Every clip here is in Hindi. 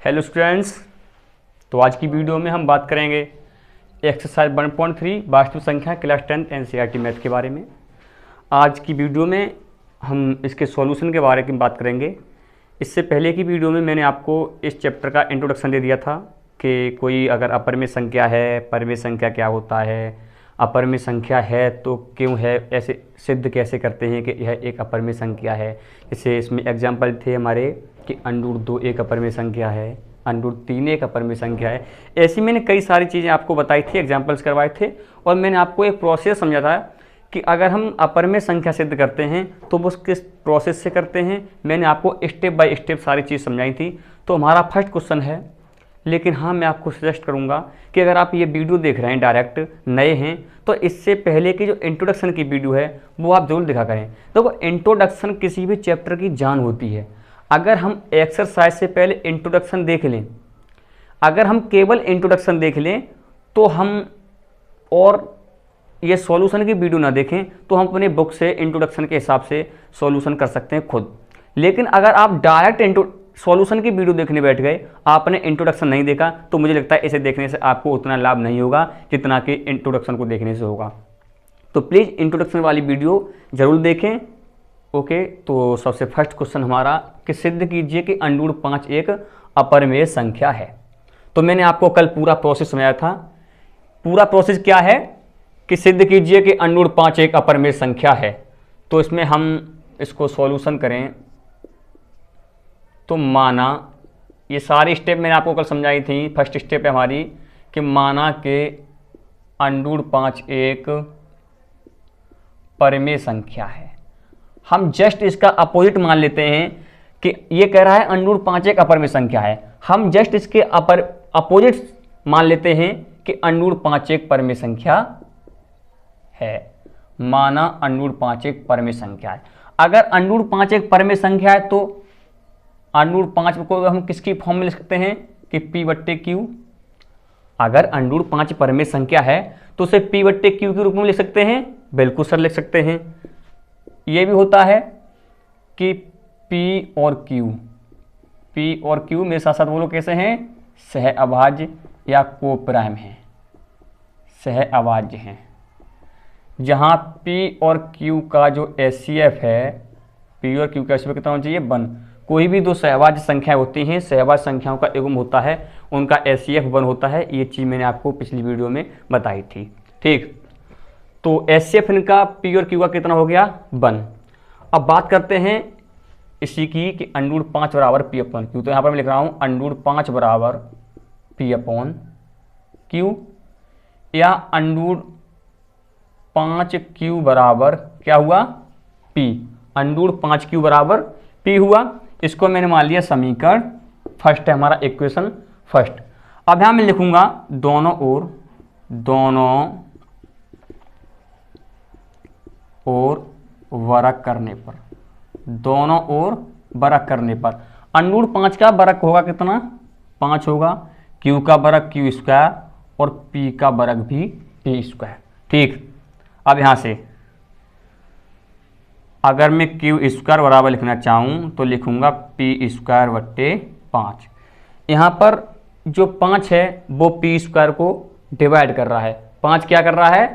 हेलो स्टूडेंट्स, तो आज की वीडियो में हम बात करेंगे एक्सरसाइज 1.3 वास्तु संख्या क्लास 10 एनसीईआरटी मैथ के बारे में। आज की वीडियो में हम इसके सॉल्यूशन के बारे में बात करेंगे। इससे पहले की वीडियो में मैंने आपको इस चैप्टर का इंट्रोडक्शन दे दिया था कि कोई अगर अपरिमेय संख्या है, परिमेय संख्या क्या होता है, अपरिमेय संख्या है तो क्यों है, ऐसे सिद्ध कैसे करते हैं कि यह एक अपरिमेय संख्या है। जैसे इसमें एग्जाम्पल थे हमारे कि √2 एक अपरिमेय संख्या है, √3 एक अपरिमेय संख्या है। ऐसी मैंने कई सारी चीज़ें आपको बताई थी, एग्जाम्पल्स करवाए थे, और मैंने आपको एक प्रोसेस समझा था कि अगर हम अपरिमेय संख्या सिद्ध करते हैं तो वो किस प्रोसेस से करते हैं। मैंने आपको स्टेप बाय स्टेप सारी चीज़ समझाई थी। तो हमारा फर्स्ट क्वेश्चन है, लेकिन हाँ मैं आपको सजेस्ट करूँगा कि अगर आप ये वीडियो देख रहे हैं डायरेक्ट नए हैं तो इससे पहले की जो इंट्रोडक्शन की वीडियो है वो आप जरूर देखा करें। देखो इंट्रोडक्शन किसी भी चैप्टर की जान होती है। अगर हम एक्सरसाइज से पहले इंट्रोडक्शन देख लें, अगर हम केवल इंट्रोडक्शन देख लें तो हम और ये सॉल्यूशन की वीडियो ना देखें तो हम अपने बुक से इंट्रोडक्शन के हिसाब से सॉल्यूशन कर सकते हैं खुद। लेकिन अगर आप डायरेक्ट सॉल्यूशन की वीडियो देखने बैठ गए, आपने इंट्रोडक्शन नहीं देखा, तो मुझे लगता है इसे देखने से आपको उतना लाभ नहीं होगा जितना कि इंट्रोडक्शन को देखने से होगा। तो प्लीज़ इंट्रोडक्शन वाली वीडियो ज़रूर देखें। ओके, तो सबसे फर्स्ट क्वेश्चन हमारा कि सिद्ध कीजिए कि √5 एक अपरिमेय संख्या है। तो मैंने आपको कल पूरा प्रोसेस समझाया था। पूरा प्रोसेस क्या है कि सिद्ध कीजिए कि √5 एक अपरिमेय संख्या है। तो इसमें हम इसको सॉल्यूशन करें तो माना, ये सारी स्टेप मैंने आपको कल समझाई थी। फर्स्ट स्टेप है हमारी कि माना कि √5 एक परिमेय संख्या है। हम जस्ट इसका अपोजिट मान लेते हैं कि ये कह रहा है √5 एक अपरिमेय संख्या है। हम जस्ट इसके अपोजिट मान लेते हैं कि √5 एक परिमेय संख्या है। माना √5 एक परिमेय संख्या है। अगर √5 एक परिमेय संख्या है तो √5 को हम किसकी फॉर्म में लिख सकते हैं कि P/Q। अगर √5 परिमेय संख्या है तो उसे P/Q के रूप में लिख सकते हैं। बिल्कुल सर लिख सकते हैं। ये भी होता है कि P और Q मेरे साथ साथ बोलो कैसे हैं, सह अभाज्य या कोप्राइम हैं, सह अभाज्य हैं। जहां P और Q का जो HCF है, P और Q का HCF कितना होना चाहिए, 1। कोई भी दो सहभाज्य संख्याएं होती हैं, सहभाज्य संख्याओं का युग्म होता है, उनका HCF 1 होता है। ये चीज़ मैंने आपको पिछली वीडियो में बताई थी। ठीक, तो HCF इनका P और Q का कितना हो गया, 1। अब बात करते हैं इसी की कि √5 बराबर P/Q। तो यहाँ पर मैं लिख रहा हूँ √5 बराबर P/Q, या √5Q बराबर क्या हुआ, P। √5Q बराबर P हुआ। इसको मैंने मान लिया समीकरण फर्स्ट है, हमारा इक्वेशन फर्स्ट। अब यहाँ मैं लिखूंगा दोनों ओर वर्ग करने पर, दोनों ओर वर्ग करने पर √5 का वर्ग होगा कितना, 5 होगा। Q का वर्ग Q² और P का वर्ग भी P²। ठीक, अब यहाँ से अगर मैं Q² बराबर लिखना चाहूँ तो लिखूंगा P²/5। यहाँ पर जो 5 है वो P² को डिवाइड कर रहा है। 5 क्या कर रहा है,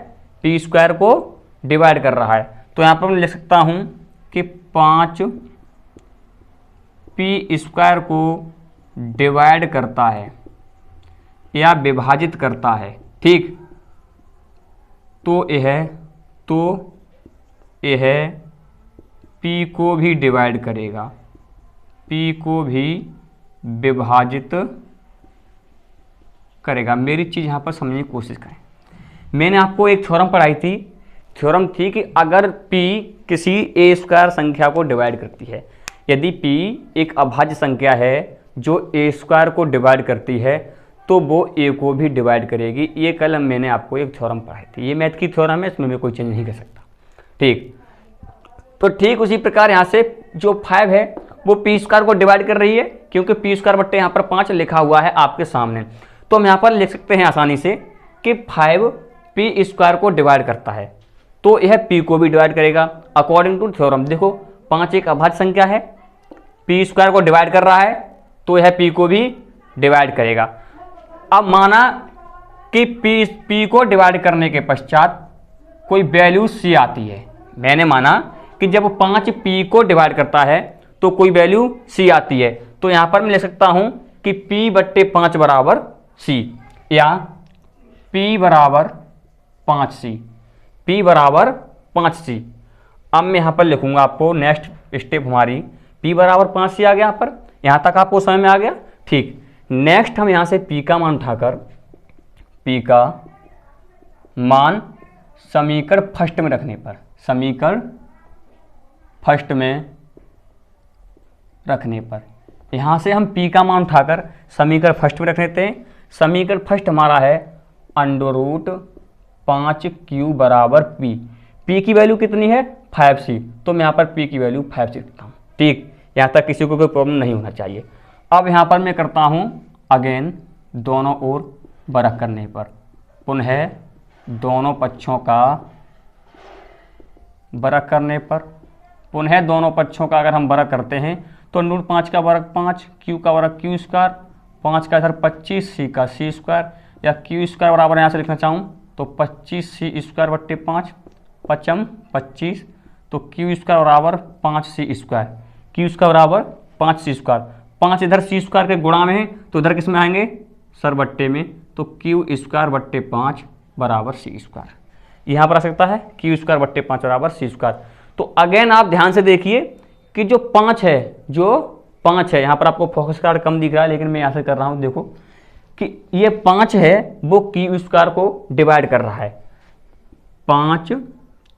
P² को डिवाइड कर रहा है। तो यहाँ पर मैं लिख सकता हूँ कि 5 P² को डिवाइड करता है या विभाजित करता है। ठीक, तो यह P को भी डिवाइड करेगा, P को भी विभाजित करेगा। मेरी चीज़ यहाँ पर समझने की कोशिश करें। मैंने आपको एक थ्योरम पढ़ाई थी। थ्योरम थी कि अगर P किसी A² संख्या को डिवाइड करती है, यदि P एक अभाज्य संख्या है जो A² को डिवाइड करती है तो वो A को भी डिवाइड करेगी। ये कल मैंने आपको एक थ्योरम पढ़ाई थी। ये मैथ की थ्योरम है, इसमें मैं कोई चेंज नहीं कर सकता। ठीक, तो ठीक उसी प्रकार यहाँ से जो 5 है वो P² को डिवाइड कर रही है, क्योंकि P² बट्टे यहाँ पर 5 लिखा हुआ है आपके सामने। तो हम यहाँ पर लिख सकते हैं आसानी से कि 5 P² को डिवाइड करता है तो यह P को भी डिवाइड करेगा अकॉर्डिंग टू थ्योरम। देखो 5 एक अभाज्य संख्या है, P² को डिवाइड कर रहा है तो यह P को भी डिवाइड करेगा। अब माना कि P को डिवाइड करने के पश्चात कोई वैल्यू C आती है। मैंने माना कि जब 5 P को डिवाइड करता है तो कोई वैल्यू C आती है, तो यहाँ पर मैं ले सकता हूँ कि P/5 बराबर C या P बराबर 5C, P बराबर 5C। अब मैं यहाँ पर लिखूंगा आपको नेक्स्ट स्टेप हमारी P बराबर 5C आ गया। यहाँ तक आपको समझ में आ गया। ठीक, नेक्स्ट हम यहाँ से P का मान उठाकर P का मान समीकरण फर्स्ट में रखने पर, समीकरण फर्स्ट में रखने पर यहाँ से हम P का मान उठाकर समीकरण फर्स्ट में रख लेते हैं। समीकरण फर्स्ट हमारा है √5Q बराबर P। P की वैल्यू कितनी है 5C, तो मैं यहाँ पर P की वैल्यू 5C लिखता हूँ। ठीक, यहाँ तक किसी को कोई प्रॉब्लम नहीं होना चाहिए। अब यहाँ पर मैं करता हूँ अगेन दोनों ओर बरक करने पर, पुनः दोनों पक्षों का बरक करने पर, पुनः दोनों पक्षों का अगर हम बरक करते हैं तो √5 का वर्ग 5, Q का वर्ग Q स्क्वायर, 5 का इधर 25, C का C स्क्वायर, या Q स्क्वायर बराबर यहाँ से लिखना चाहूँ तो 25C स्क्वायर बट्टे 5, 5 25, तो Q स्क्वायर बराबर 5C स्क्वायर, Q स्क्वायर बराबर 5C स्क्वायर। 5 इधर C स्क्वायर के गुणा में है तो इधर किस में आएंगे सर बट्टे में, तो Q स्क्वायर बट्टे 5 बराबर C स्क्वायर। यहाँ पर आ सकता है Q स्क्वायर बट्टे 5 बराबर C स्क्वायर। तो अगेन आप ध्यान से देखिए कि जो 5 है, यहाँ पर आपको फोकस कार्ड कम दिख रहा है लेकिन मैं यहाँ से कर रहा हूँ, देखो कि ये 5 है वो Q स्क्वायर को डिवाइड कर रहा है, 5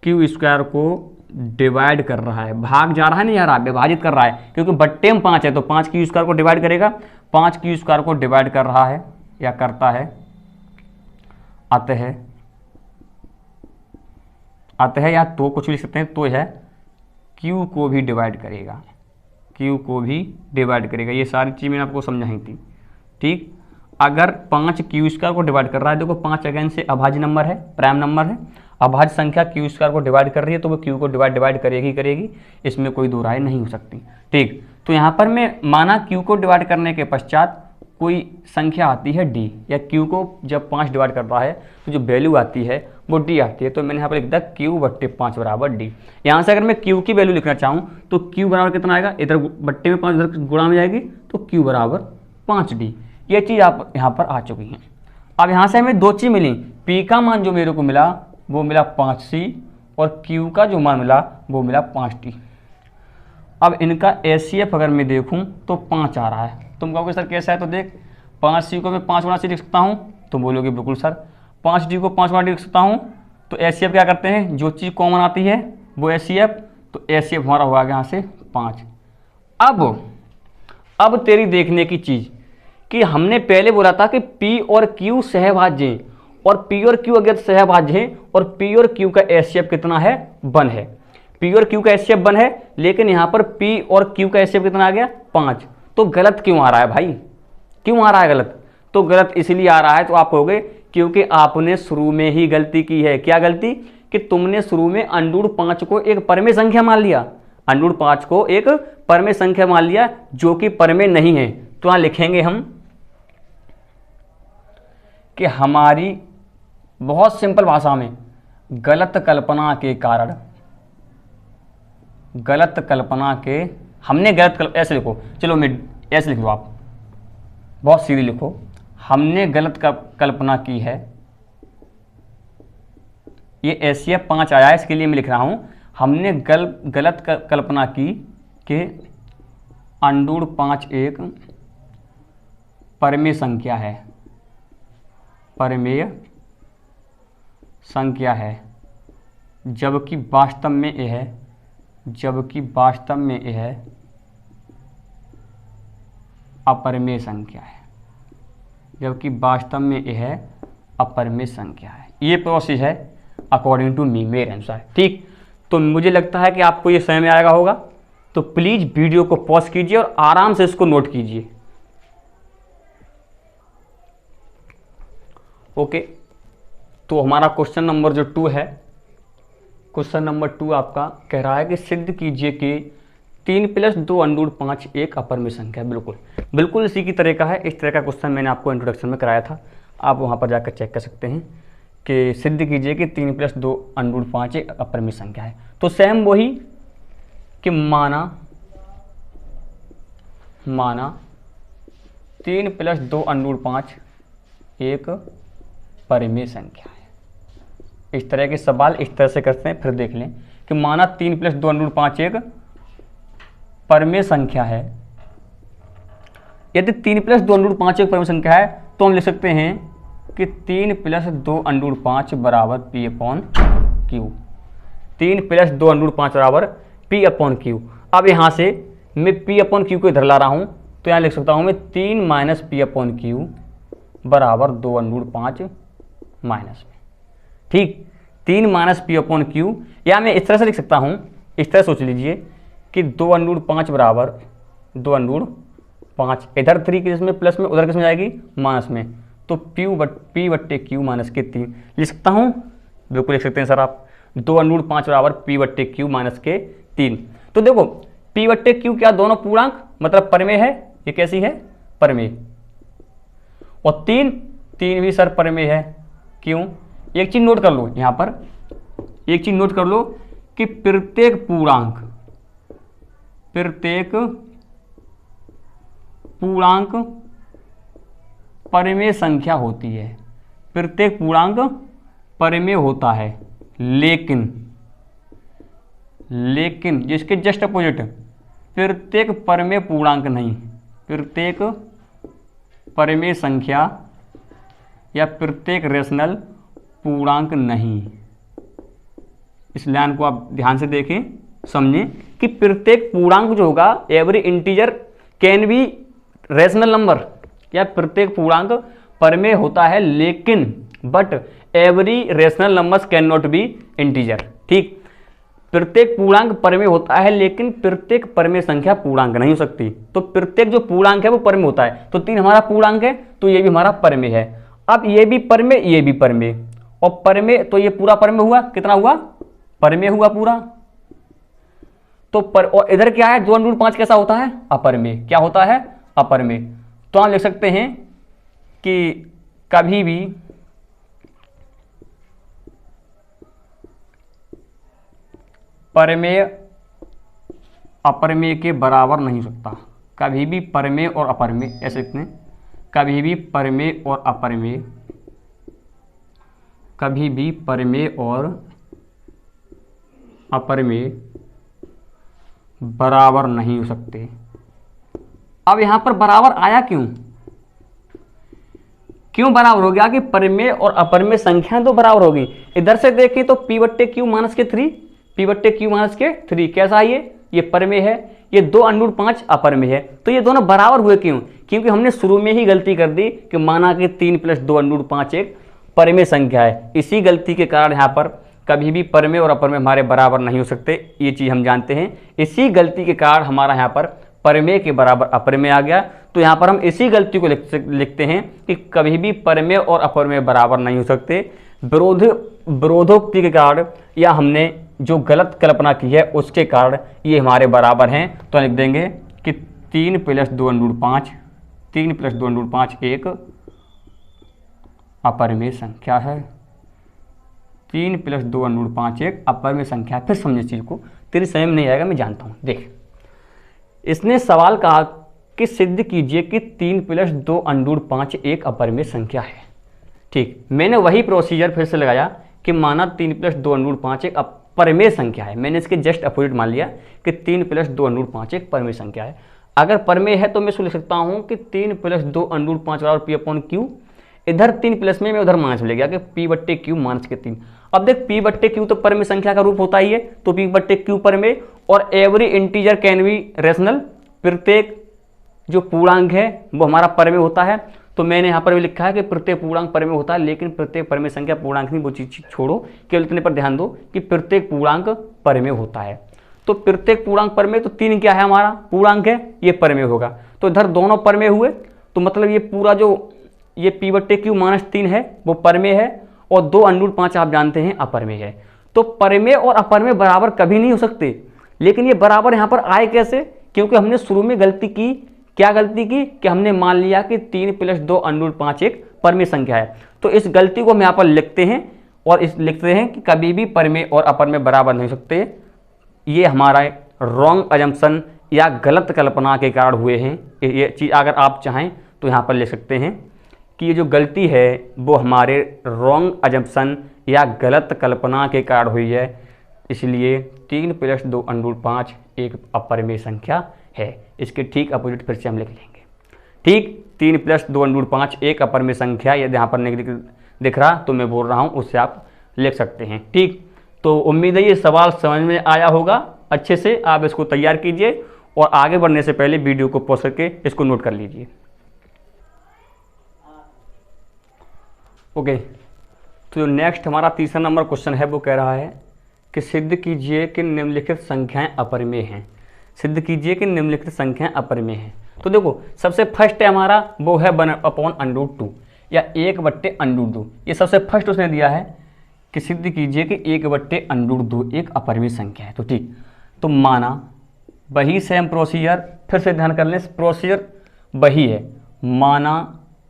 Q स्क्वायर को डिवाइड कर रहा है, भाग जा रहा है नहीं आ रहा, विभाजित कर रहा है, क्योंकि बट्टे में 5 है तो 5 Q स्क्वायर को डिवाइड करेगा, 5 Q स्क्वायर को डिवाइड कर रहा है या करता है। अतः या तो कुछ भी लिख सकते हैं, तो है Q को भी डिवाइड करेगा, Q को भी डिवाइड करेगा। ये सारी चीज़ मैंने आपको समझाई थी। ठीक, अगर 5 Q स्क्वायर को डिवाइड कर रहा है, देखो 5 अगेन से अभाज्य नंबर है, प्राइम नंबर है, अभाज्य संख्या Q स्क्वायर को डिवाइड कर रही है तो वो Q को डिवाइड करेगी, इसमें कोई दो राय नहीं हो सकती। ठीक, तो यहाँ पर मैं माना Q को डिवाइड करने के पश्चात कोई संख्या आती है D, या Q को जब 5 डिवाइड कर रहा है तो जो वैल्यू आती है वो D आती है, तो मैंने यहाँ पर लिख दिया Q/5 बराबर D। यहाँ से अगर मैं Q की वैल्यू लिखना चाहूँ तो Q बराबर कितना आएगा, इधर बट्टे में 5 इधर गुणा में जाएगी तो Q बराबर 5D। ये चीज़ आप यहाँ पर आ चुकी हैं। अब यहाँ से हमें दो चीज़ मिली, P का मान जो मेरे को मिला वो मिला 5C और Q का जो मान मिला वो मिला 5D। अब इनका HCF अगर मैं देखूँ तो 5 आ रहा है। तुम कहोगे सर कैसा है, तो देख 5C को मैं 5 गुणा C लिख सकता हूँ, तुम बोलोगे बिल्कुल सर 5D को 5 गुणा D लिख सकता हूँ। तो HCF क्या करते हैं, जो चीज़ कॉमन आती है वो HCF, तो HCF हमारा हुआ यहाँ से 5। अब तेरी देखने की चीज़ कि हमने पहले बोला था कि P और Q सहभाज्य हैं, और P और Q अगर सहभाज्य हैं और P और Q का HCF कितना है 1 है, P और Q का HCF 1 है, लेकिन यहाँ पर P और Q का HCF कितना आ गया 5। तो गलत क्यों आ रहा है भाई, क्यों आ रहा है गलत? तो गलत इसलिए आ रहा है, तो आप कहोगे क्योंकि आपने शुरू में ही गलती की है। क्या गलती? कि तुमने शुरू में √5 को एक परमेय संख्या मान लिया, √5 को एक परमेय संख्या मान लिया जो कि परमेय नहीं है। तो यहाँ लिखेंगे हम कि हमारी बहुत सिंपल भाषा में गलत कल्पना के कारण, ऐसे लिखो, चलो मैं ऐसे लिख लो, आप बहुत सीधी लिखो, हमने गलत कल्पना की है। ये HCF 5 आया है, इसके लिए मैं लिख रहा हूं, हमने गलत कल्पना की कि √5 एक परमेय संख्या है, जबकि वास्तव में यह अपरमेय संख्या है। ये प्रोसेस है अकॉर्डिंग टू मी, मेरे अनुसार। ठीक, तो मुझे लगता है कि आपको ये समझ में आएगा होगा। तो प्लीज़ वीडियो को पॉज कीजिए और आराम से इसको नोट कीजिए। ओके, तो हमारा क्वेश्चन नंबर जो 2 है, क्वेश्चन नंबर 2 आपका कह रहा है कि सिद्ध कीजिए कि 3+2√5 एक अपरिमेय संख्या है। बिल्कुल बिल्कुल इसी की तरह का है। इस तरह का क्वेश्चन मैंने आपको इंट्रोडक्शन में कराया था, आप वहाँ पर जाकर चेक कर सकते हैं कि सिद्ध कीजिए कि 3+2√5 एक अपरिमेय संख्या है। तो सेम वही कि माना 3+2√5 एक परिमेय संख्या है। इस तरह के सवाल इस तरह से करते हैं, फिर देख लें कि माना 3+2√5 एक परिमेय संख्या है। यदि 3+2√5 एक परिमेय संख्या है तो हम लिख सकते हैं कि 3+2√5 बराबर P/Q। 3+2√5 बराबर P/Q। अब यहाँ से मैं P/Q को इधर ला रहा हूँ तो यहाँ लिख सकता हूँ मैं 3 - P/Q बराबर 2√5 माइनस में। ठीक, 3 - P/Q, या मैं इस तरह से लिख सकता हूँ, इस तरह सोच लीजिए कि 2√5 बराबर 2√5, इधर 3 किस प्लस में, उधर किस में जाएगी माइनस में, तो P/Q माइनस के 3 लिख सकता हूँ। बिल्कुल लिख सकते हैं सर आप, 2√5 बराबर P/Q माइनस के 3। तो देखो P/Q क्या, दोनों पूर्णांक मतलब परिमेय है। ये कैसी है, परिमेय। और 3 भी सर परिमेय है। क्यों, एक चीज नोट कर लो, यहां पर एक चीज नोट कर लो कि प्रत्येक पूर्णांक परिमेय संख्या होती है। प्रत्येक पूर्णांक परिमेय होता है, लेकिन जिसके जस्ट अपोजिट प्रत्येक परिमेय पूर्णांक नहीं, प्रत्येक परिमेय संख्या या प्रत्येक रेशनल पूर्णांक नहीं। इस लाइन को आप ध्यान से देखें, समझें कि प्रत्येक पूर्णांक जो होगा, every integer can be rational number, या प्रत्येक पूर्णांक परिमेय होता है, लेकिन but every rational numbers can not B integer. ठीक, प्रत्येक पूर्णांक परिमेय होता है, लेकिन प्रत्येक परिमेय संख्या पूर्णांक नहीं हो सकती। तो प्रत्येक जो पूर्णांक है वो परिमेय होता है। तो 3 हमारा पूर्णांक है, तो ये भी हमारा परिमेय है। अब ये भी परिमेय, ये भी परिमेय, और परिमेय, तो ये पूरा परिमेय हुआ, कितना हुआ, परिमेय हुआ पूरा। तो और इधर क्या है, 2√5 कैसा होता है, अपरिमेय। क्या होता है, अपरिमेय। तो हम लिख सकते हैं कि कभी भी परिमेय अपरिमेय के बराबर नहीं हो सकता। कभी भी परिमेय और अपरिमेय, ऐसे लिखते हैं, कभी भी परिमेय और अपरिमेय, कभी भी परिमेय और अपरिमेय बराबर नहीं हो सकते। अब यहां पर बराबर आया क्यों बराबर हो गया, कि परिमेय और अपरिमेय संख्याएं तो बराबर होगी। इधर से देखें तो P/Q माइनस के 3, P/Q माइनस के 3 कैसा है, ये परिमेय है, ये 2√5 अपरिमेय है। तो ये दोनों बराबर हुए क्यों, क्योंकि हमने शुरू में ही गलती कर दी कि माना कि 3+2√5 एक परिमेय संख्या है। इसी गलती के कारण यहाँ पर कभी भी परिमेय और अपरिमेय हमारे बराबर नहीं हो सकते, ये चीज़ हम जानते हैं। इसी गलती के कारण हमारा यहाँ पर परिमेय के बराबर अपरिमेय आ गया। तो यहाँ पर हम इसी गलती को लिखते हैं कि कभी भी परिमेय और अपरिमेय बराबर नहीं हो सकते। विरोधोक्ति के कारण, या हमने जो गलत कल्पना की है उसके कारण ये हमारे बराबर हैं। तो लिख देंगे कि 3+2√5 एक अपरिमेय संख्या है। 3+2√5 एक अपरिमेय संख्या है। फिर समझे चीज़ को, तेरी समझ में नहीं आएगा, मैं जानता हूँ। देख, इसने सवाल कहा कि सिद्ध कीजिए कि 3+2√5 एक अपरिमेय संख्या है। ठीक, मैंने वही प्रोसीजर फिर से लगाया कि माना 3+2√5 एक अपरिमेय संख्या है। मैंने इसके जस्ट अपोजिट मान लिया कि 3+2√5 एक परिमेय संख्या है। अगर परिमेय है तो मैं इसको लिख सकता हूँ कि 3+2√5 बराबर P/Q। इधर 3 प्लस में, मैं उधर माइनस में ले गया कि P/Q माइनस के 3। अब देख P/Q तो परिमेय संख्या का रूप होता ही है, तो P/Q परिमेय, और every integer can be rational, प्रत्येक जो पूर्णांक है वो हमारा परिमेय होता है। तो मैंने यहाँ पर भी लिखा है कि प्रत्येक पूर्णांक परिमेय होता है, लेकिन प्रत्येक परिमेय संख्या पूर्णांक नहीं, वो चीज छोड़ो, केवल इतने पर ध्यान दो कि प्रत्येक पूर्णांक परिमेय होता है। तो प्रत्येक पूर्णांक परिमेय, तो 3 क्या है, हमारा पूर्णांक है, ये परिमेय होगा। तो इधर दोनों परिमेय हुए, तो मतलब ये पूरा जो ये P/Q माइनस 3 है वो परिमेय है, और 2√5 आप जानते हैं अपरिमेय है। तो परिमेय और अपरिमेय बराबर कभी नहीं हो सकते, लेकिन ये बराबर यहाँ पर आए कैसे? क्योंकि हमने शुरू में गलती की। क्या गलती की? कि हमने मान लिया कि 3 + 2 √ 5 एक परमेय संख्या है। तो इस गलती को हम यहाँ पर लिखते हैं और लिखते हैं कि कभी भी परमेय और अपरमेय बराबर नहीं हो सकते। ये हमारा रॉन्ग अजम्पशन या गलत कल्पना के कारण हुए हैं। ये चीज़ अगर आप चाहें तो यहाँ पर लिख सकते हैं कि ये जो गलती है वो हमारे रॉन्ग अजम्पशन या गलत कल्पना के कारण हुई है, इसलिए 3 + 2 √ 5 एक अपरमेय संख्या है। इसके ठीक अपोजिट फिर से हम लिख लेंगे। ठीक, 3 + 2 √ 5 एक अपरमेय संख्या, यदि यहाँ पर नहीं दिख रहा तो मैं बोल रहा हूँ, उससे आप लिख सकते हैं। ठीक, तो उम्मीद है ये सवाल समझ में आया होगा। अच्छे से आप इसको तैयार कीजिए और आगे बढ़ने से पहले वीडियो को पॉज करके इसको नोट कर लीजिए। ओके, तो नेक्स्ट हमारा तीसरा नंबर क्वेश्चन है, वो कह रहा है कि सिद्ध कीजिए कि निम्नलिखित संख्याएं अपरिमेय हैं। सिद्ध कीजिए कि निम्नलिखित संख्याएं अपरिमेय हैं। तो देखो, सबसे फर्स्ट है हमारा वो है 1/√2 या 1/√2। ये सबसे फर्स्ट उसने दिया है कि सिद्ध कीजिए कि 1/√2 एक अपरिमेय संख्या है। तो ठीक, तो माना वही सेम प्रोसीजर, फिर से ध्यान कर लें, प्रोसीजर वही है। माना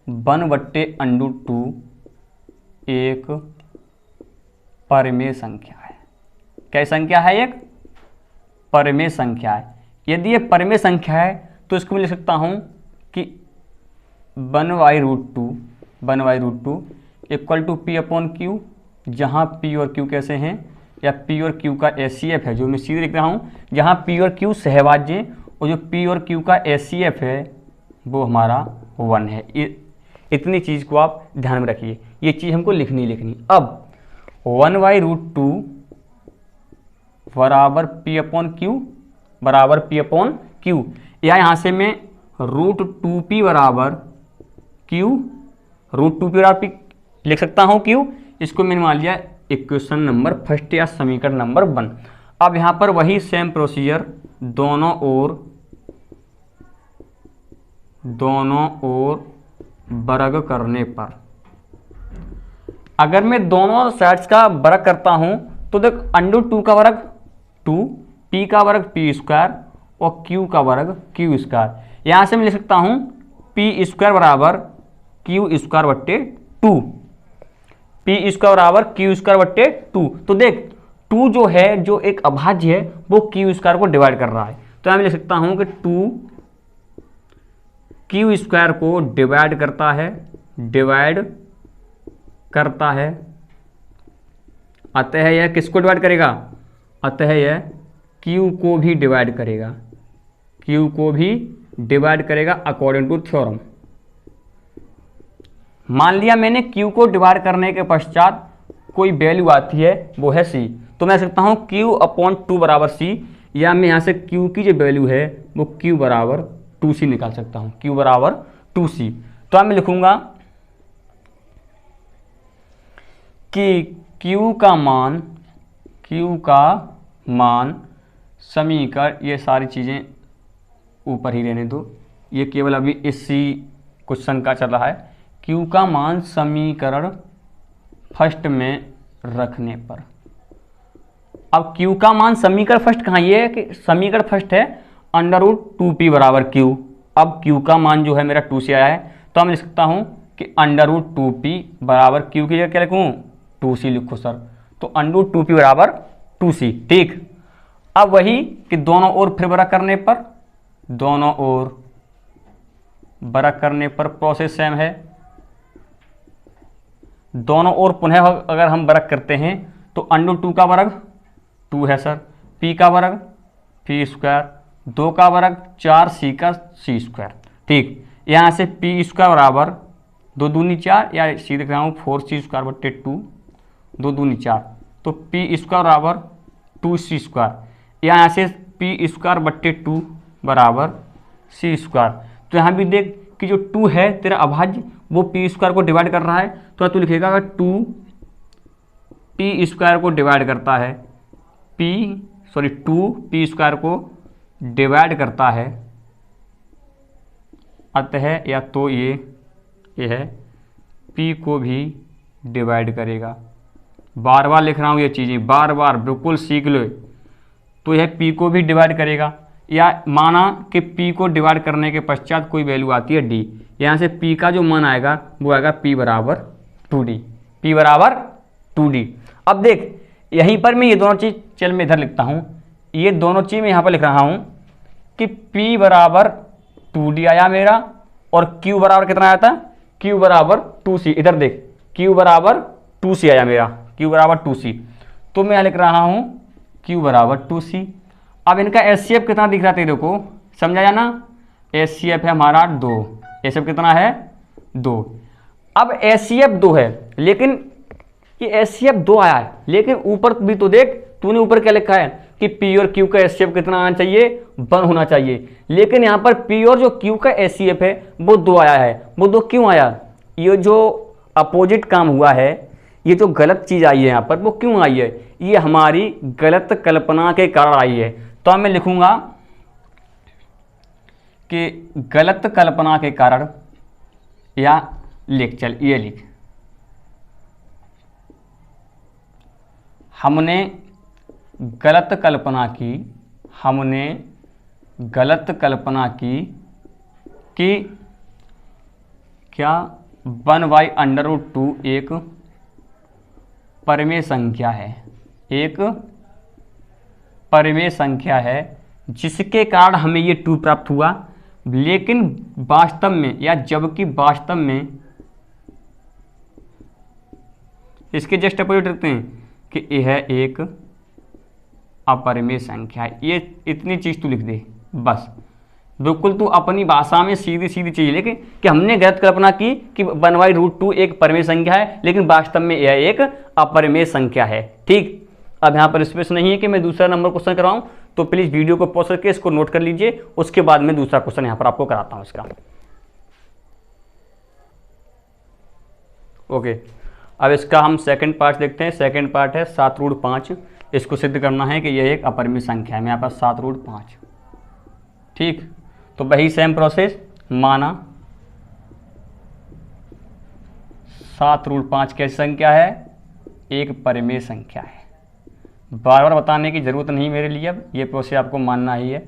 1/√2 एक परमेय संख्या है। क्या संख्या है? एक परमेय संख्या है। यदि ये परमेय संख्या है तो इसको मैं लिख सकता हूँ कि 1/√2 = P/Q, जहाँ P और Q कैसे हैं, या P और Q का HCF है, जो मैं सीधे लिख रहा हूँ, जहाँ P और Q सहभाज्य हैं और जो P और Q का HCF है वो हमारा 1 है। इतनी चीज़ को आप ध्यान में रखिए, ये चीज़ हमको लिखनी अब 1/√2 बराबर P/Q या यहाँ से मैं √2P बराबर Q, √2P बराबर P लिख सकता हूँ Q। इसको मैंने मान लिया इक्वेशन नंबर फर्स्ट या समीकरण नंबर 1। अब यहाँ पर वही सेम प्रोसीजर, दोनों ओर वर्ग करने पर, अगर मैं दोनों साइड्स का वर्ग करता हूं तो देख, √2 का वर्ग 2, P का वर्ग P² और Q का वर्ग Q²। यहां से मैं लिख सकता हूं P² बराबर Q²/2, P² बराबर Q²/2। तो देख, 2 जो है, जो एक अभाज्य है, वो Q² को डिवाइड कर रहा है। तो यहां मैं लिख सकता हूं कि 2 Q² को डिवाइड करता है, अतः यह किसको डिवाइड करेगा? अतः यह Q को भी डिवाइड करेगा अकॉर्डिंग टू थ्योरम। मान लिया मैंने Q को डिवाइड करने के पश्चात कोई वैल्यू आती है, वो है C, तो मैं सकता हूँ Q/2 बराबर C, या मैं यहाँ से Q की जो वैल्यू है वो Q बराबर 2C निकाल सकता हूँ, Q बराबर 2C। तो अब मैं लिखूंगा कि Q का मान समीकरण, ये सारी चीज़ें ऊपर ही रहने दो, ये केवल अभी इसी क्वेश्चन का चल रहा है। Q का मान समीकरण फर्स्ट में रखने पर, अब Q का मान समीकरण फर्स्ट कहाँ, ये है कि समीकरण फर्स्ट है √2P बराबर Q। अब Q का मान जो है मेरा 2C आया है, तो मैं लिख सकता हूँ कि √2P बराबर Q की जगह क्या लिखूँ? 2C लिखो सर। तो √2P बराबर 2C। ठीक, अब वही कि दोनों ओर फिर वर्ग करने पर प्रोसेस सेम है। दोनों ओर पुनः अगर हम वर्ग करते हैं तो √2 का वर्ग 2 है सर, P का वर्ग P², 2 का वर्ग 4C का C²। ठीक, यहाँ से P² बराबर 2 दूनी 4, या सीधे लिख रहा हूँ 4C²/2, 2 दूनी 4, तो P² बराबर 2C²। यहाँ से P²/2 बराबर C²। तो यहाँ भी देख कि जो 2 है तेरा अभाज्य, वो P² को डिवाइड कर रहा है, तो तू लिखेगा अगर 2 P² को डिवाइड करता है, 2 P² को डिवाइड करता है, अतः या तो ये है P को भी डिवाइड करेगा। बार बार लिख रहा हूँ ये चीज़ें, बार बार बिल्कुल सीख लो। तो यह p को भी डिवाइड करेगा, या माना कि p को डिवाइड करने के पश्चात कोई वैल्यू आती है d, यहाँ से p का जो मान आएगा वो आएगा p बराबर 2d, p बराबर 2d। अब देख यहीं पर मैं ये दोनों चीज़, चल मैं इधर लिखता हूँ, ये दोनों चीज़ मैं यहाँ पर लिख रहा हूँ कि p बराबर 2d आया मेरा, और q बराबर कितना आया था, q बराबर 2c। इधर देख q बराबर 2c आया मेरा, q बराबर 2c, तो मैं यहाँ लिख रहा हूँ q बराबर 2c। अब इनका HCF कितना दिख रहा है तेरे को, समझा या ना, HCF है हमारा 2, HCF कितना है 2। अब HCF 2 है, लेकिन ये HCF 2 आया है, लेकिन ऊपर भी तो देख, तूने ऊपर क्या लिखा है कि P और Q का HCF कितना आना चाहिए, 1 होना चाहिए, लेकिन यहाँ पर P और जो Q का HCF है वो 2 आया है। वो 2 क्यों आया, ये जो अपोजिट काम हुआ है, ये जो गलत चीज़ आई है यहाँ पर, वो क्यों आई है, ये हमारी गलत कल्पना के कारण आई है। तो मैं लिखूंगा कि गलत कल्पना के कारण, या लिख, चल ये लिख, हमने गलत कल्पना की, हमने गलत कल्पना की कि क्या 1/√2 एक परिमेय संख्या है, एक परिमेय संख्या है, जिसके कारण हमें ये 2 प्राप्त हुआ, लेकिन वास्तव में, या जबकि वास्तव में इसके जस्ट अपोजिट रखते हैं कि यह एक अपरिमेय संख्या है। ये इतनी चीज़ तू लिख दे बस, बिल्कुल तू अपनी भाषा में सीधी सीधी चीज़ लिख कि हमने गलत कल्पना की कि 1/√2 एक परिमेय संख्या है, लेकिन वास्तव में यह एक अपरिमेय संख्या है। ठीक, अब यहाँ पर स्पेस नहीं है कि मैं दूसरा नंबर क्वेश्चन कराऊं, तो प्लीज़ वीडियो को पॉज करके इसको नोट कर लीजिए, उसके बाद मैं दूसरा क्वेश्चन यहाँ पर आपको कराता हूँ इसका। ओके, अब इसका हम सेकंड पार्ट देखते हैं। सेकंड पार्ट है 7√5। इसको सिद्ध करना है कि यह एक अपरिमेय संख्या है। मेरे पास 7√5, ठीक, तो वही सेम प्रोसेस, माना 7√5 कैसी संख्या है, एक परिमेय संख्या है। बार बार बताने की ज़रूरत नहीं मेरे लिए, अब ये प्रोसेस आपको मानना ही है।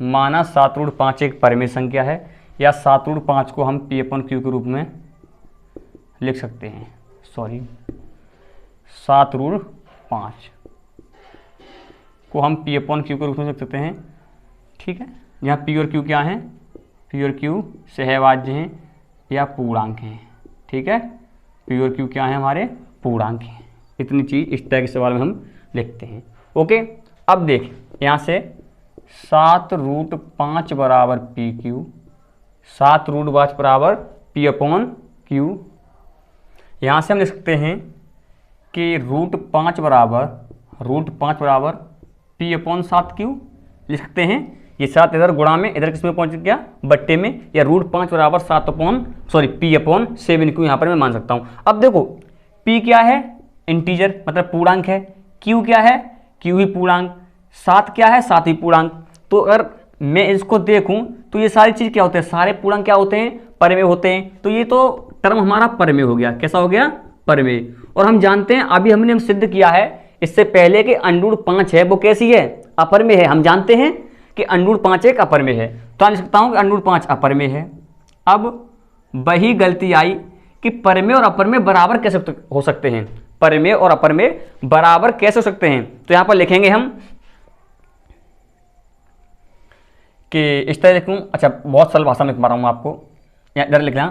माना 7√5 एक परिमेय संख्या है, या 7√5 को हम P/Q के रूप में लिख सकते हैं, सॉरी 7√5 को हम P/Q के रूप में लिख सकते हैं। ठीक है, यहाँ P और Q क्या हैं, P और Q सहभाज्य हैं या पूर्णांक हैं। ठीक है, P और Q क्या हैं, हमारे पूर्णांक हैं। इतनी चीज़ इस तरह के सवाल में हम लिखते हैं। ओके, अब देख यहाँ से 7√5 बराबर PQ, 7√5 बराबर P/Q। यहाँ से हम लिख सकते हैं कि √5 बराबर P/7Q लिख सकते हैं। ये 7 इधर गुणा में, इधर किस में पहुँच गया, बट्टे में, या √5 बराबर P/7Q यहाँ पर मैं मान सकता हूँ। अब देखो P क्या है, इंटीजर मतलब पूर्णांक है, Q क्या है, Q ही पूर्णांक, 7 क्या है, 7 ही पूर्णांक। तो अगर मैं इसको देखूं तो ये सारी चीज़ क्या होते हैं, सारे पूर्णांक क्या होते हैं, परिमेय होते हैं। तो ये तो टर्म हमारा परिमेय हो गया। कैसा हो गया, परिमेय। और हम जानते हैं, अभी हमने सिद्ध किया है इससे पहले कि √5 है वो कैसी है, अपरिमेय है। हम जानते हैं कि √5 एक अपरिमेय है, तो मैं लिख सकता हूँ कि √5 अपरिमेय है। अब वही गलती आई कि परिमेय और अपरिमेय बराबर कैसे हो सकते हैं, परिमेय और अपरिमेय बराबर कैसे हो सकते हैं। तो यहाँ पर लिखेंगे हम कि इस तरह लिखूँ, अच्छा बहुत सरल भाषा में लिख पा रहा हूँ आपको, या इधर लिखना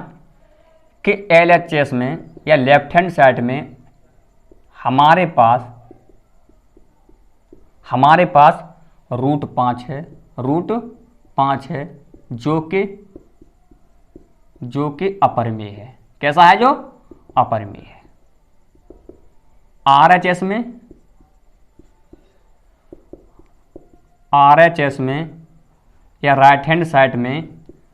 कि LHS में या लेफ्ट हैंड साइड में हमारे पास √5 है, √5 है जो कि अपरिमेय है। कैसा है, जो अपरिमेय है। RHS में या राइट हैंड साइड में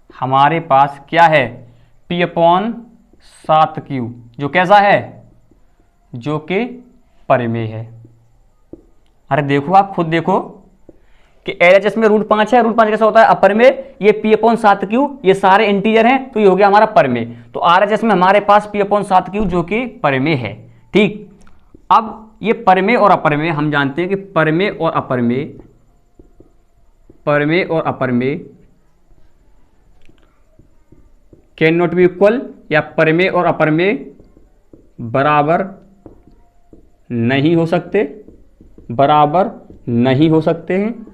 हमारे पास क्या है, P/7Q जो कैसा है, जो कि परिमेय है। अरे देखो, आप खुद देखो कि LHS में √5 है, √5 कैसा होता है, अपरिमेय। ये P/7Q ये सारे इंटीजर हैं, तो ये हो गया हमारा परिमेय। तो RHS में हमारे पास P/7Q जो कि परिमेय है। ठीक, अब ये परिमेय और अपरिमेय हम जानते हैं कि परिमेय और अपरिमेय परमेय और अपरमेय कैन नॉट बी इक्वल, या परमेय और अपरमेय बराबर नहीं हो सकते, बराबर नहीं हो सकते हैं।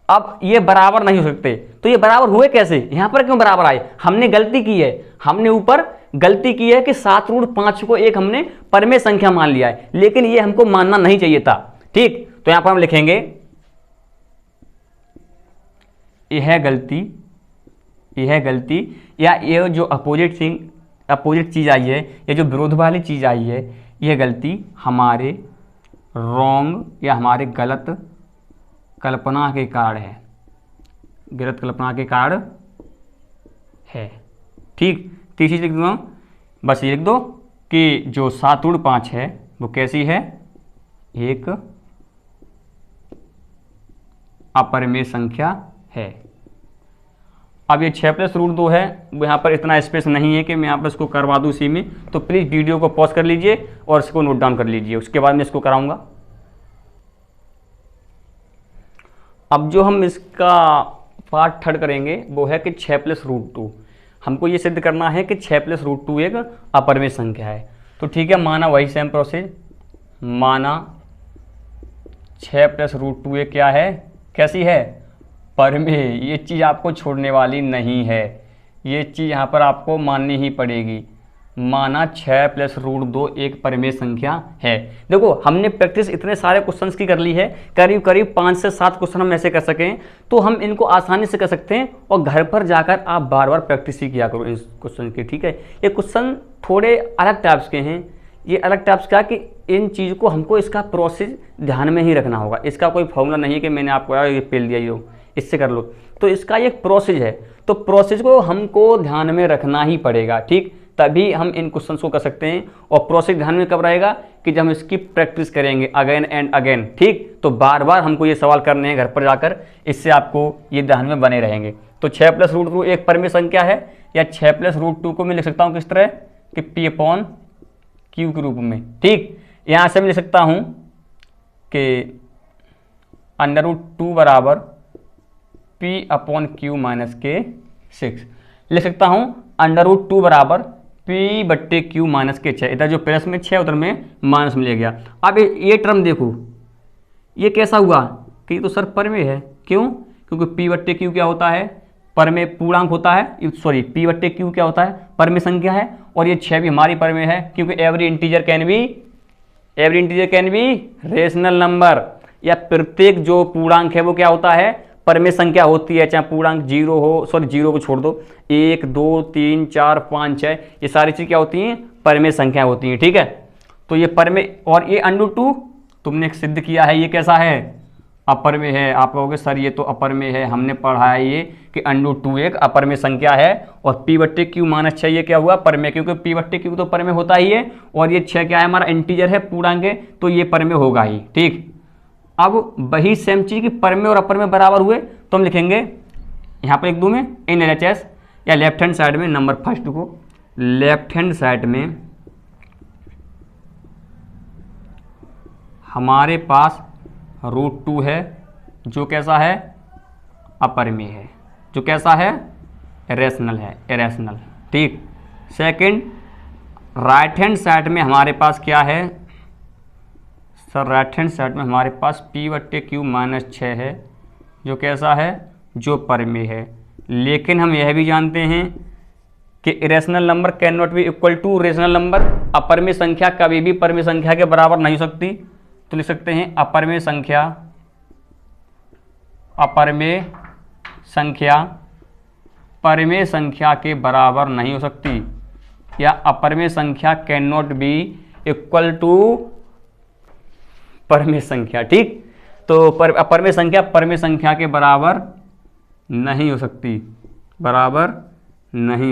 अब ये बराबर नहीं हो सकते, तो ये बराबर हुए कैसे, यहां पर क्यों बराबर आए? हमने गलती की है, हमने ऊपर गलती की है कि 7√5 को एक हमने परमेय संख्या मान लिया है, लेकिन ये हमको मानना नहीं चाहिए था। ठीक, तो यहां पर हम लिखेंगे यह गलती या ये जो अपोजिट चीज आई है, ये जो विरोध वाली चीज आई है, यह गलती हमारे रॉन्ग या हमारे गलत कल्पना के कारण है, गलत कल्पना के कारण है। ठीक, तीसरी लिख दो, बस ये लिख दो कि जो 7/5 है वो कैसी है, एक अपरमेय संख्या है। अब ये 6+√2 है, यहाँ पर इतना स्पेस नहीं है कि मैं यहाँ पर इसको करवा दूँ इसी में, तो प्लीज़ वीडियो को पॉज कर लीजिए और इसको नोट डाउन कर लीजिए, उसके बाद मैं इसको कराऊंगा। अब जो हम इसका पार्ट थर्ड करेंगे वो है कि 6+√2, हमको ये सिद्ध करना है कि 6+√2 एक अपरमेय संख्या है। तो ठीक है, माना वही सेम प्रोसेस, माना 6+√2 एक क्या है, कैसी है, परमेय। ये चीज़ आपको छोड़ने वाली नहीं है, ये चीज़ यहाँ पर आपको माननी ही पड़ेगी। माना 6+√2 एक परमेय संख्या है। देखो हमने प्रैक्टिस इतने सारे क्वेश्चंस की कर ली है, करीब करीब 5 से 7 क्वेश्चन हम ऐसे कर सकें, तो हम इनको आसानी से कर सकते हैं। और घर पर जाकर आप बार बार प्रैक्टिस ही किया करो इस क्वेश्चन की, ठीक है। ये क्वेश्चन थोड़े अलग टाइप्स के हैं, ये अलग टाइप्स का कि इन चीज़ को हमको इसका प्रोसेस ध्यान में ही रखना होगा। इसका कोई फॉर्मूला नहीं है कि मैंने आपको ये पेल दिया ये इससे कर लो, तो इसका एक प्रोसेस है, तो प्रोसेस को हमको ध्यान में रखना ही पड़ेगा, ठीक, तभी हम इन क्वेश्चंस को कर सकते हैं। और प्रोसेस ध्यान में कब रहेगा कि जब हम इसकी प्रैक्टिस करेंगे अगेन एंड अगेन, ठीक, तो बार बार हमको ये सवाल करने हैं घर पर जाकर, इससे आपको ये ध्यान में बने रहेंगे। तो 6+√2 एक परमेय संख्या है, या 6+√2 को मैं लिख सकता हूँ किस तरह कि P/Q के रूप में, ठीक। यहाँ से मैं लिख सकता हूँ कि √2 बराबर P/Q-6 लिख सकता हूँ, √2 बराबर P/Q-6, इधर जो प्लस में 6 उधर में माइनस में ले गया। अब ये टर्म देखो, ये कैसा हुआ कि ये तो सर परमेय है, क्यों, क्योंकि P/Q क्या होता है, परमेय पूर्णांक होता है, सॉरी P/Q क्या होता है, परमेय संख्या है, और ये 6 भी हमारी परमेय है, क्योंकि every integer can be rational number, या प्रत्येक जो पूर्णांक है वो क्या होता है, परमेय संख्या होती है, चाहे पूर्णांक 0 हो, सॉरी 0 को छोड़ दो, 1 2 3 4 5 6, ये सारी चीज़ क्या होती हैं, परमेय संख्या होती हैं, ठीक है। तो ये परमेय, और ये √2 तुमने सिद्ध किया है, ये कैसा है, अपरमेय है। आप कहोगे सर ये तो अपरमेय है, हमने पढ़ा है ये कि √2 एक अपरमेय संख्या है, और P/Q-6 ये क्या हुआ, परमेय, क्योंकि P/Q तो परमेय होता ही है, और ये 6 क्या है, हमारा इंटीजर है, पूर्णांक है, तो ये परमेय होगा ही, ठीक। अब वही सेम चीज़ की परमेय और अपरमेय बराबर हुए, तो हम लिखेंगे यहाँ पर एक दो में इन LHS, या लेफ्ट हैंड साइड में नंबर फर्स्ट को, लेफ्ट हैंड साइड में हमारे पास √2 है, जो कैसा है, अपरमेय है, जो कैसा है, इरेशनल, ठीक। सेकंड, राइट हैंड साइड में हमारे पास क्या है सर, राइट हैंड साइड में हमारे पास P/Q-6 है, जो कैसा है, जो परमेय है। लेकिन हम यह भी जानते हैं कि irrational number can not be equal to rational number, अपरमेय संख्या कभी भी परमेय संख्या के बराबर नहीं हो सकती, तो लिख सकते हैं अपरमेय संख्या परमेय संख्या के बराबर नहीं हो सकती, या अपरमेय संख्या can not be equal to परमेय संख्या, ठीक। तो अपरमेय संख्या परमेय संख्या के बराबर नहीं हो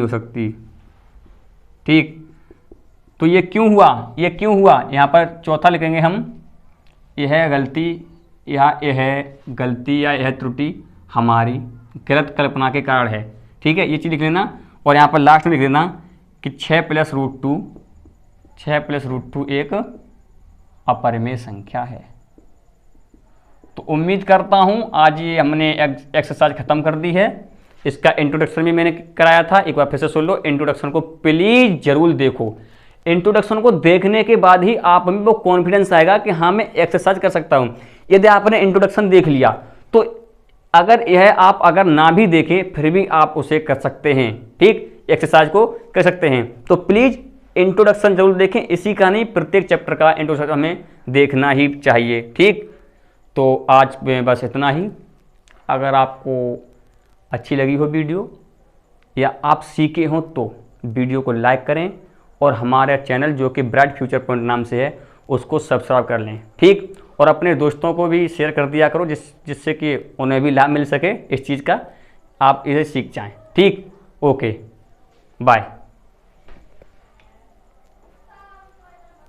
सकती, ठीक। तो ये क्यों हुआ, यहाँ पर चौथा लिखेंगे हम, यह गलती या यह त्रुटि हमारी गलत कल्पना के कारण है, ठीक है, ये चीज़ लिख लेना। और यहाँ पर लास्ट में लिख देना कि 6+√2 एक अपरमेय संख्या है, तो उम्मीद करता हूँ आज ये हमने एक्सरसाइज ख़त्म कर दी है। इसका इंट्रोडक्शन भी मैंने कराया था, एक बार फिर से सुन लो। इंट्रोडक्शन को प्लीज़ ज़रूर देखो। इंट्रोडक्शन को देखने के बाद ही आप में वो कॉन्फिडेंस आएगा कि हाँ मैं एक्सरसाइज कर सकता हूँ। यदि आपने इंट्रोडक्शन देख लिया तो अगर यह आप अगर ना भी देखें फिर भी आप उसे कर सकते हैं, ठीक, एक्सरसाइज को कर सकते हैं। तो प्लीज़ इंट्रोडक्शन जरूर देखें, इसी का नहीं प्रत्येक चैप्टर का इंट्रोडक्शन हमें देखना ही चाहिए, ठीक। तो आज में बस इतना ही। अगर आपको अच्छी लगी हो वीडियो या आप सीखे हो तो वीडियो को लाइक करें और हमारे चैनल जो कि ब्राइट फ्यूचर पॉइंट नाम से है उसको सब्सक्राइब कर लें, ठीक। और अपने दोस्तों को भी शेयर कर दिया करो जिससे कि उन्हें भी लाभ मिल सके इस चीज़ का, आप इसे सीख जाएं, ठीक। Okay, bye.